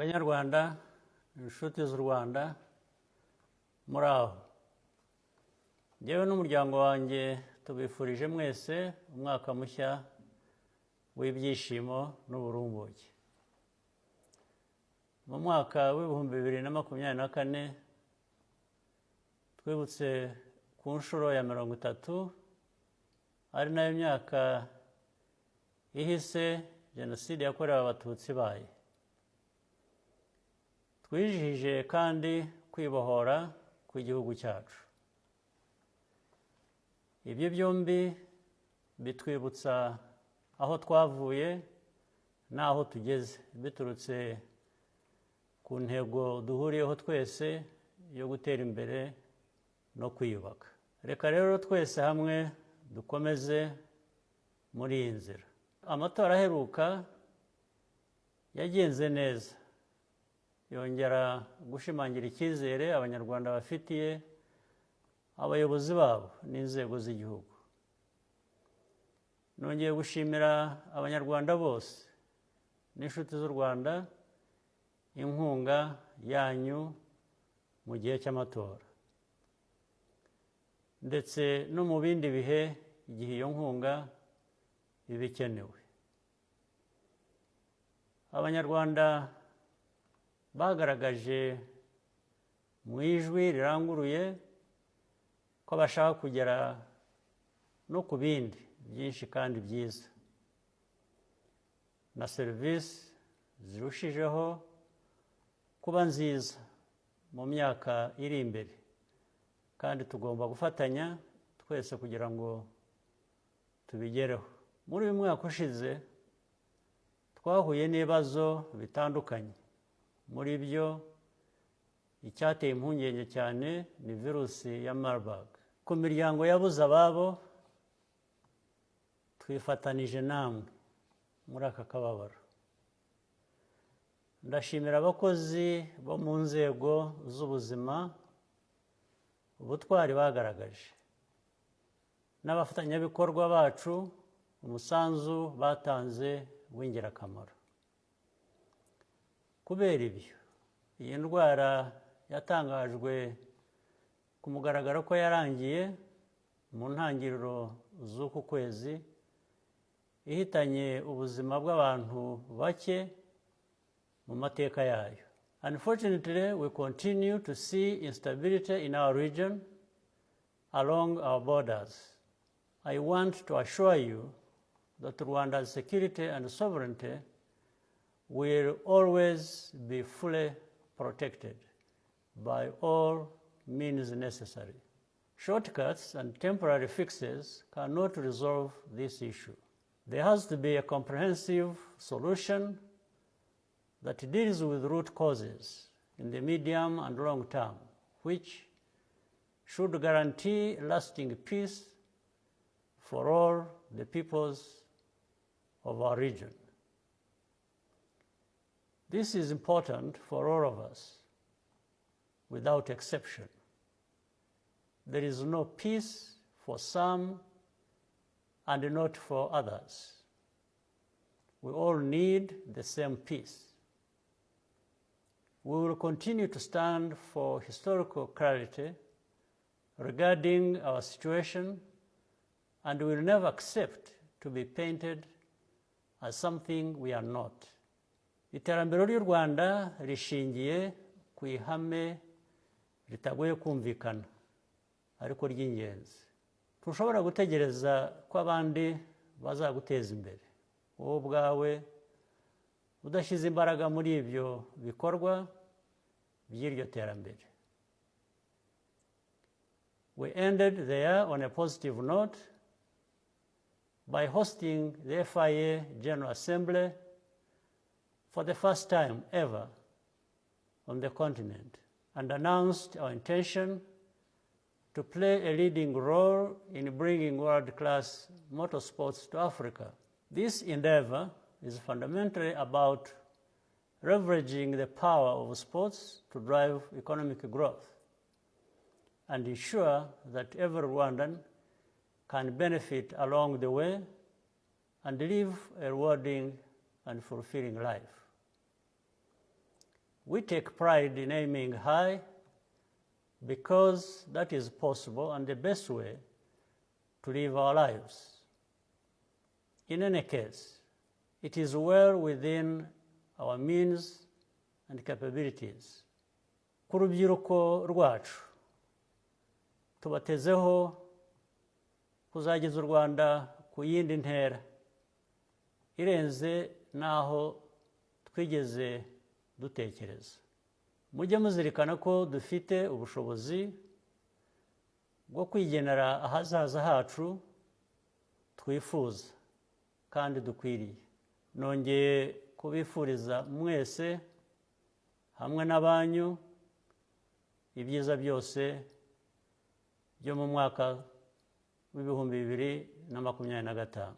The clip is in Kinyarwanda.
Banyarwanda, inshuti z'u Rwanda, muri aho. Njyewe n'umuryango wanjye tubifurije mwese umwaka mushya w'ibyishimo n'uburumbuke. Mu mwaka w'ibihumbi 2024 twibutse ku nshuro ya 30 ari nayo myaka ihise Jenoside yakorewe Abatutsi ibaye. Twijihije kandi kwibohora kw'igihugu cyacu. Ibyo byombi bitwibutsa aho twavuye n'aho tugeze, biturutse ku ntego duhuriyeho twese yo gutera imbere no kwiyubaka. Reka rero twese hamwe dukomeze muri iyi nzira. Amatora aheruka yagenze neza, yongera gushimangira icyizere Abanyarwanda bafitiye abayobozi babo n'inzego z'igihugu. Nongeye gushimira Abanyarwanda bose n'inshuti z'u Rwanda inkunga yanyu mu gihe cy'amatora, ndetse no mu bindi bihe igihe iyo nkunga iba ikenewe. Abanyarwanda bagaragaje mu ijwi riranguruye ko bashaka kugera no ku bindi byinshi kandi byiza, na serivisi zirushijeho kuba nziza mu myaka iri imbere, kandi tugomba gufatanya twese kugira ngo tubigereho. Muri uyu mwaka ushize twahuye n'ibibazo bitandukanye. Muri byo icyateye impungenge cyane ni virusi ya Marburg. Ku miryango yabuze ababo, twifatanije namwe muri aka kababaro. Ndashimira abakozi bo mu nzego z'ubuzima ubutwari bagaragaje, n'abafatanyabikorwa bacu umusanzu batanze w'ingirakamaro. Kubera ibyo, iyi ndwara yatangajwe ku mugaragaro ko yarangiye mu ntangiriro z'uku kwezi, ihitanye ubuzima bw'abantu bake mu mateka yayo. Unfortunately, we continue to see instability in our region along our borders. I want to assure you that Rwanda's security and sovereignty will always be fully protected by all means necessary. Shortcuts and temporary fixes cannot resolve this issue. There has to be a comprehensive solution that deals with root causes in the medium and long term, which should guarantee lasting peace for all the peoples of our region. This is important for all of us, without exception. There is no peace for some and not for others. We all need the same peace. We will continue to stand for historical clarity regarding our situation, and will never accept to be painted as something we are not. Iterambere ry'u Rwanda rishingiye ku ihame ritagoye kumvikana ariko ry'ingenzi. Tushobora gutegereza ko abandi bazaguteza imbere, wowe ubwawe udashyize imbaraga muri ibyo bikorwa by'iryo terambere. We ended the year on a positive note by hosting the FIA General Assembly for the first time ever on the continent, and announced our intention to play a leading role in bringing world-class motorsports to Africa. This endeavor is fundamentally about leveraging the power of sports to drive economic growth and ensure that every Rwandan can benefit along the way and live a rewarding and fulfilling life. We take pride in aiming high because that is possible and the best way to live our lives. In any case, it is well within our means and capabilities. Ku rubyiruko rwacu tubatezeho kuzageza u Rwanda ku yindi ntera irenze n'aho twigeze dutekereza. Mujye muzirikana ko dufite ubushobozi bwo kwigenera ahazaza hacu twifuza kandi dukwiriye. Nongeye kubifuriza mwese hamwe n'abanyu ibyiza byose byo mu mwaka w'2025.